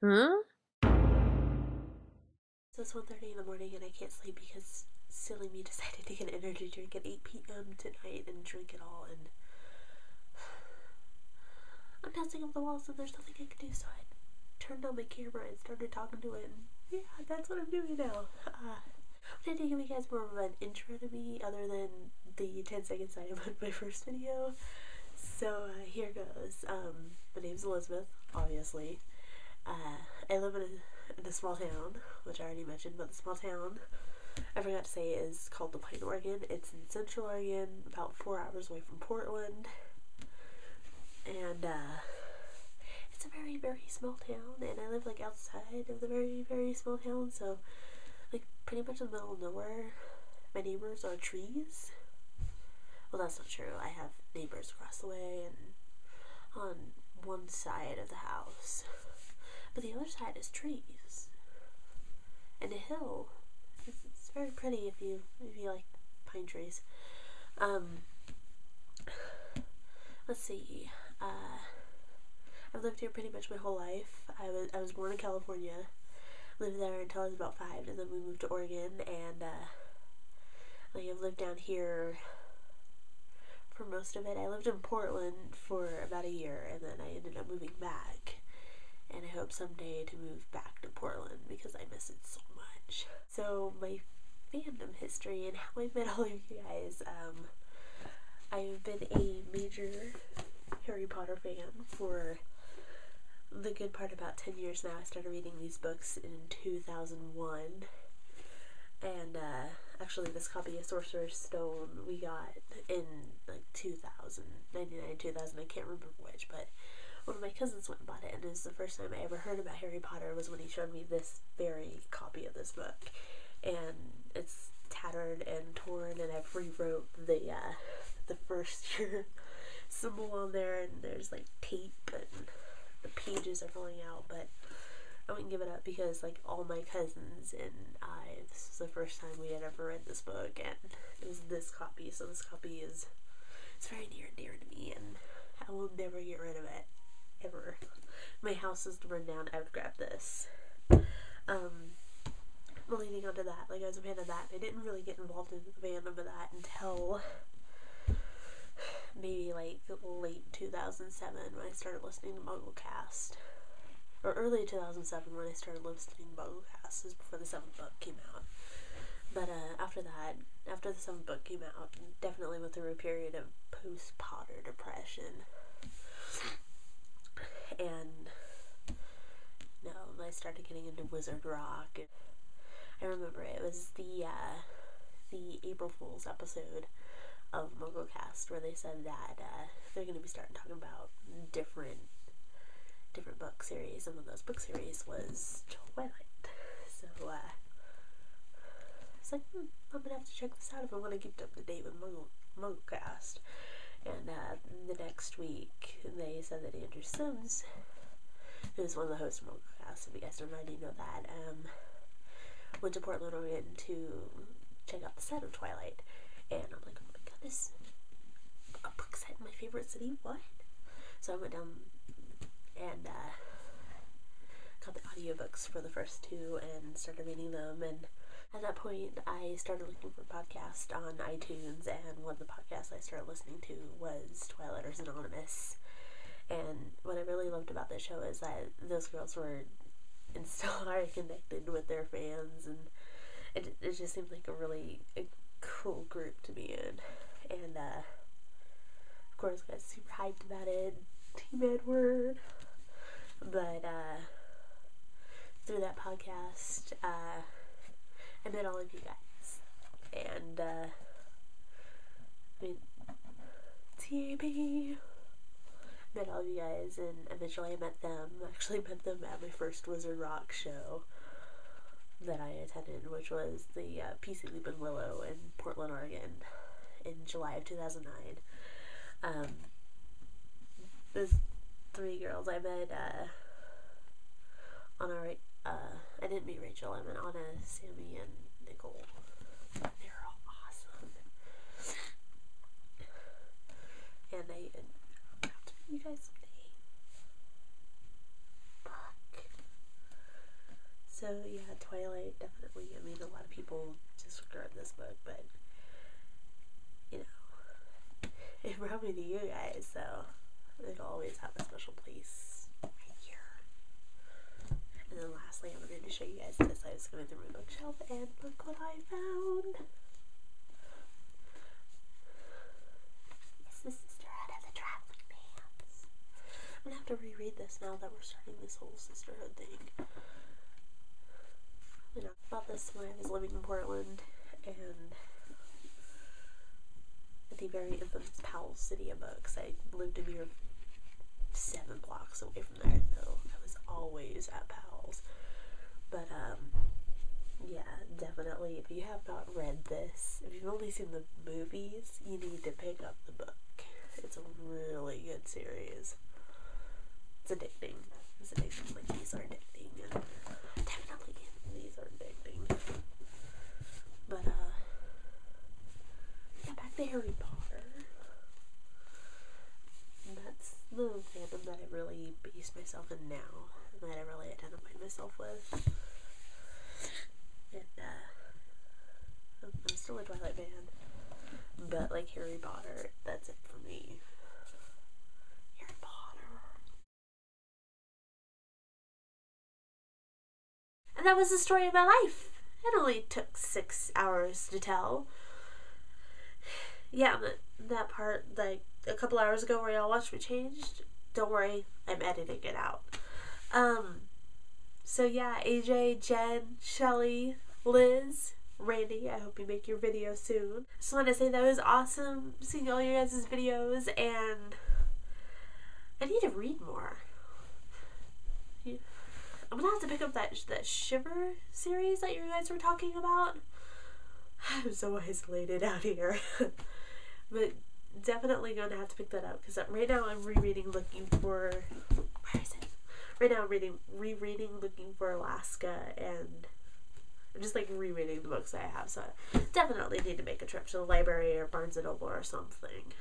Huh? So it's 1:30 in the morning and I can't sleep because silly me decided to get an energy drink at 8 p.m. tonight and drink it all, and I'm bouncing off the walls and there's nothing I can do, so I turned on my camera and started talking to it, and yeah, that's what I'm doing now. I need to give you guys more of an intro to me other than the 10 seconds I put in my first video. So here goes. My name's Elizabeth, obviously. I live in a small town, which I already mentioned, but the small town I forgot to say is called the Pine, Oregon. It's in Central Oregon, about 4 hours away from Portland, and it's a very, very small town, and I live like outside of the very, very small town, so like pretty much in the middle of nowhere. My neighbors are trees. Well, that's not true. I have neighbors across the way and on one side of the house, but the other side is trees and a hill. It's very pretty if you like pine trees. Um, let's see. I've lived here pretty much my whole life. I was born in California, lived there until I was about 5, and then we moved to Oregon, and like I've lived down here for most of it. I lived in Portland for about a year, and then I ended up moving back. And I hope someday to move back to Portland because I miss it so much. So my fandom history and how I met all of you guys. I've been a major Harry Potter fan for the good part about 10 years now. I started reading these books in 2001. And actually this copy of Sorcerer's Stone we got in like 2000, 99, 2000, I can't remember which, but one of my cousins went and bought it, and it was the first time I ever heard about Harry Potter was when he showed me this very copy of this book. And it's tattered and torn, and I've rewrote the first year symbol on there, and there's like tape and the pages are falling out, but I wouldn't give it up because like all my cousins and I, this was the first time we had ever read this book, and it was this copy, so this copy is, it's very near and dear to me, and I will never get rid of it, ever. My house is burned down, I would grab this. Leading on to that, like I was a fan of that. I didn't really get involved in the fandom of that until maybe like late 2007 when I started listening to MuggleCast. Or early 2007 when I started listening to MuggleCast. This was before the 7th book came out. But after that, after the 7th book came out, definitely went through a period of post-Potter depression. And no, I started getting into Wizard Rock. I remember it was the April Fool's episode of MuggleCast where they said that they're going to be starting talking about different book series, and one of those book series was Twilight. So it's like, I'm gonna have to check this out if I want to keep up to date with MuggleCast. And the next week they said that Andrew Sims, who's one of the hosts of MuggleCast, if you guys don't already know that, went to Portland, Oregon to check out the set of Twilight. And I'm like, oh my goodness, a book set in my favorite city? What? So I went down and got the audiobooks for the first two and started reading them. And at that point I started looking for podcasts on iTunes, and one of the podcasts I started listening to was Twilighters Anonymous. And what I really loved about this show is that those girls were and still are connected with their fans, and it just seemed like a cool group to be in. And of course I got super hyped about it, Team Edward. But through that podcast I met all of you guys, and I mean, TAB, met all of you guys, and eventually I met them. Actually met them at my first Wizard Rock show that I attended, which was the PC Leap and Willow in Portland, Oregon in July of 2009. Those 3 girls I met on our I didn't meet Rachel, I met Anna, Sammy, and Nicole. They're all awesome. And I got to meet you guys someday. Fuck. Twilight, definitely. I mean, a lot of people disregard this book, but, you know, it brought me to you guys, so it'll always have a special place right here. And then lastly, I wanted to show you guys this. I was going through my bookshelf, and look what I found. It's the Sisterhood of the Traveling Pants. I'm gonna have to reread this now that we're starting this whole sisterhood thing. You know, I bought this when I was living in Portland, and at the very infamous Powell City of Books. I lived a mere 7 blocks away from there, so I was always at Powell's. But, yeah, definitely, if you have not read this, if you've only seen the movies, you need to pick up the book. It's a really good series. It's addicting. It's addicting. Like, these are addicting. And definitely, these are addicting. But, yeah, back to Harry Potter. And that's the fandom that I really base myself in now, and that I really identify myself with. And, I'm still a Twilight fan, but, like, Harry Potter, that's it for me. Harry Potter. And that was the story of my life. It only took 6 hours to tell. Yeah, but that part, like, a couple hours ago where y'all watched me changed, don't worry, I'm editing it out. So yeah, AJ, Jen, Shelly, Liz, Randy, I hope you make your video soon. Just want to say that was awesome seeing all your guys' videos, and I need to read more. I'm gonna have to pick up that Shiver series that you guys were talking about. I'm so isolated out here. But definitely gonna have to pick that up, because right now I'm rereading looking for, where is it? Right now I'm rereading Looking for Alaska, and I'm just like rereading the books I have, so I definitely need to make a trip to the library or Barnes & Noble or something.